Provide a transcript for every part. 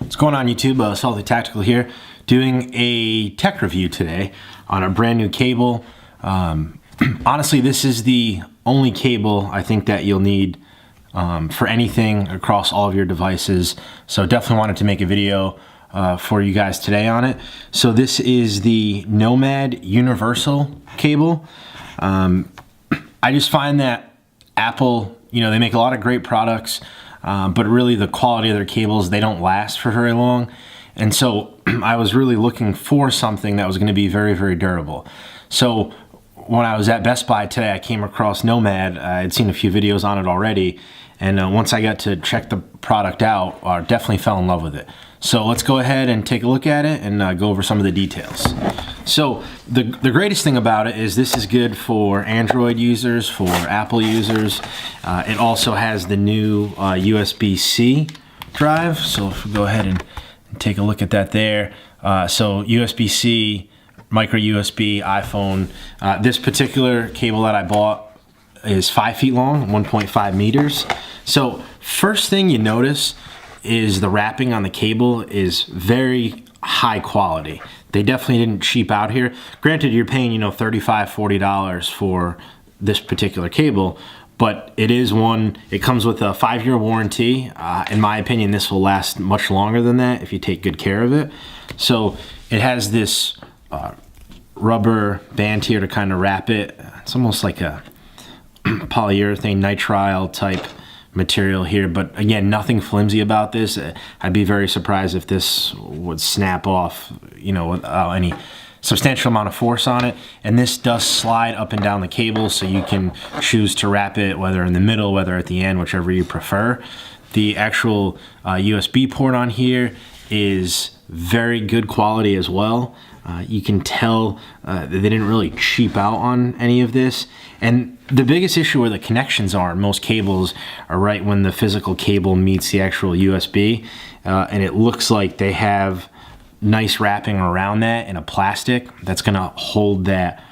What's going on YouTube? Salty Tactical here, doing a tech review today on a brand new cable. Honestly, this is the only cable I think that you'll need for anything across all of your devices. So definitely wanted to make a video for you guys today on it. So this is the Nomad Universal Cable. I just find that Apple, they make a lot of great products, but really the quality of their cables, they don't last for very long. And so I was really looking for something that was going to be very, very durable. So when I was at Best Buy today, I came across Nomad. I had seen a few videos on it already. And once I got to check the product out, I definitely fell in love with it. So let's go ahead and take a look at it and go over some of the details. So the greatest thing about it is this is good for Android users, for Apple users. It also has the new USB-C drive. So if we go ahead and take a look at that there. So USB-C, micro USB, iPhone. This particular cable that I bought is 5 feet long, 1.5 meters. So first thing you notice is the wrapping on the cable is very high quality. They definitely didn't cheap out here. Granted, you're paying, $35, $40 for this particular cable, but it is one, it comes with a 5-year warranty. In my opinion, this will last much longer than that if you take good care of it. So it has this rubber band here to kind of wrap it. It's almost like a polyurethane nitrile type material here, but again, nothing flimsy about this. I'd be very surprised if this would snap off, without any substantial amount of force on it. And this does slide up and down the cable, so you can choose to wrap it whether in the middle, whether at the end, whichever you prefer. The actual USB port on here is very good quality as well. You can tell that they didn't really cheap out on any of this. And the biggest issue where the connections are in most cables are right when the physical cable meets the actual USB. And it looks like they have nice wrapping around that in a plastic that's going to hold that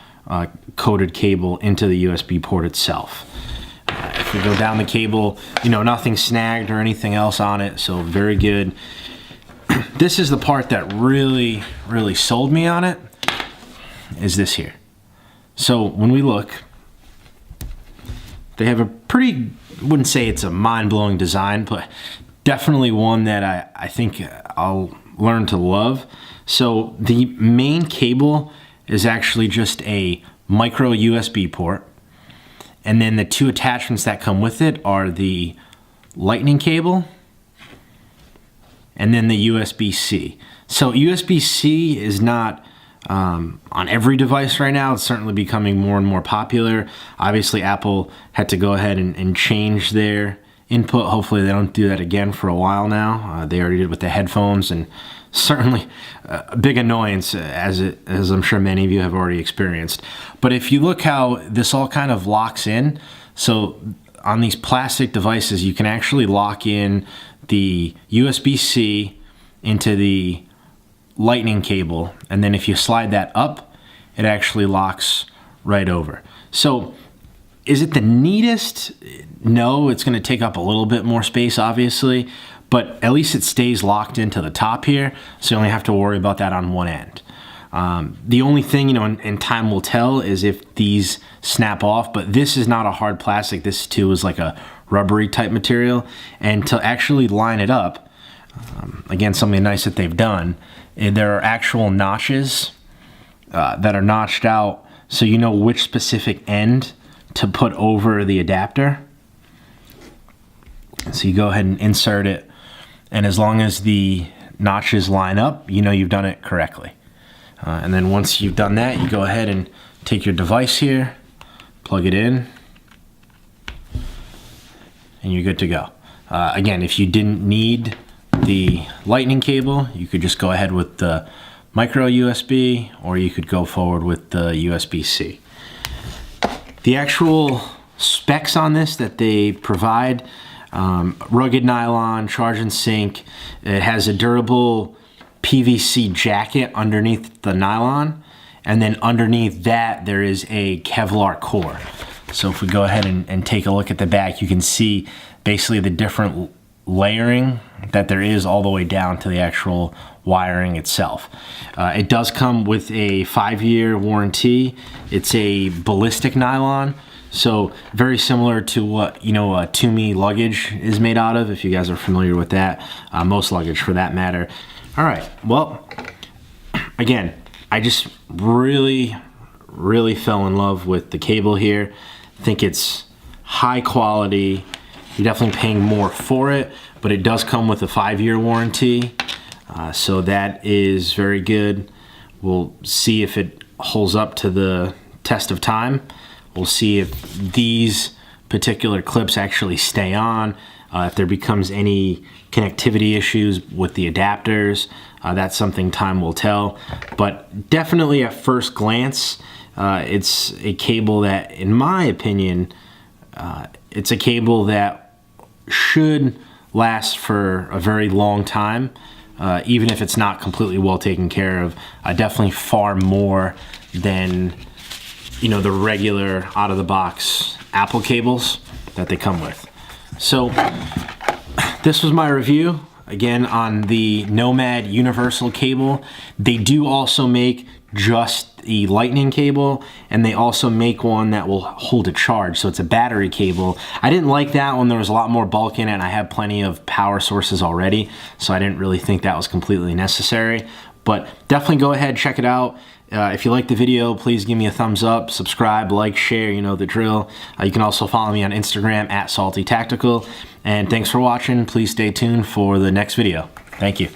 coated cable into the USB port itself. If we go down the cable, nothing snagged or anything else on it, so very good. This is the part that really, really sold me on it, is this here. So when we look, they have a pretty, I wouldn't say it's a mind-blowing design, but definitely one that I think I'll learn to love. So the main cable is actually just a micro USB port. And then the two attachments that come with it are the lightning cable and then the USB-C. So USB-C is not on every device right now. It's certainly becoming more and more popular. Obviously, Apple had to go ahead and change their input. Hopefully they don't do that again for a while now. They already did with the headphones, and certainly a big annoyance, as I'm sure many of you have already experienced. But if you look how this all kind of locks in, so on these plastic devices, you can actually lock in the USB-C into the lightning cable, and then if you slide that up, it actually locks right over. So is it the neatest? No, it's going to take up a little bit more space, obviously, but at least it stays locked into the top here, so you only have to worry about that on one end. The only thing, and time will tell, is if these snap off, but this is not a hard plastic. This too is like a rubbery type material, and to actually line it up, again, something nice that they've done, there are actual notches that are notched out, so you know which specific end to put over the adapter. So you go ahead and insert it, and as long as the notches line up, you've done it correctly. And then once you've done that, you go ahead and take your device here, plug it in, and you're good to go. Again, if you didn't need the lightning cable, you could just go ahead with the micro USB, or you could go forward with the USB-C. The actual specs on this that they provide, rugged nylon, charge and sync. It has a durable PVC jacket underneath the nylon, and then underneath that there is a Kevlar core. So if we go ahead and take a look at the back, you can see basically the different layering that there is all the way down to the actual wiring itself. It does come with a 5-year warranty. It's a ballistic nylon, so very similar to what Toomey luggage is made out of, if you guys are familiar with that. Most luggage for that matter. All right, well, again, I just really fell in love with the cable here. I think it's high quality. You're definitely paying more for it, but it does come with a 5-year warranty. So that is very good. We'll see if it holds up to the test of time. We'll see if these particular clips actually stay on, if there becomes any connectivity issues with the adapters. That's something time will tell. But definitely at first glance, it's a cable that, in my opinion, it's a cable that should last for a very long time. Even if it's not completely well taken care of, definitely far more than the regular out-of-the-box Apple cables that they come with. So this was my review again on the Nomad Universal Cable. They do also make just the lightning cable, and they also make one that will hold a charge, so it's a battery cable. I didn't like that one. There was a lot more bulk in it, and I have plenty of power sources already, so I didn't really think that was completely necessary. But definitely go ahead, check it out. If you like the video, please give me a thumbs up, subscribe, like, share, you know the drill. You can also follow me on Instagram at @saltytactical. And thanks for watching. Please stay tuned for the next video. Thank you.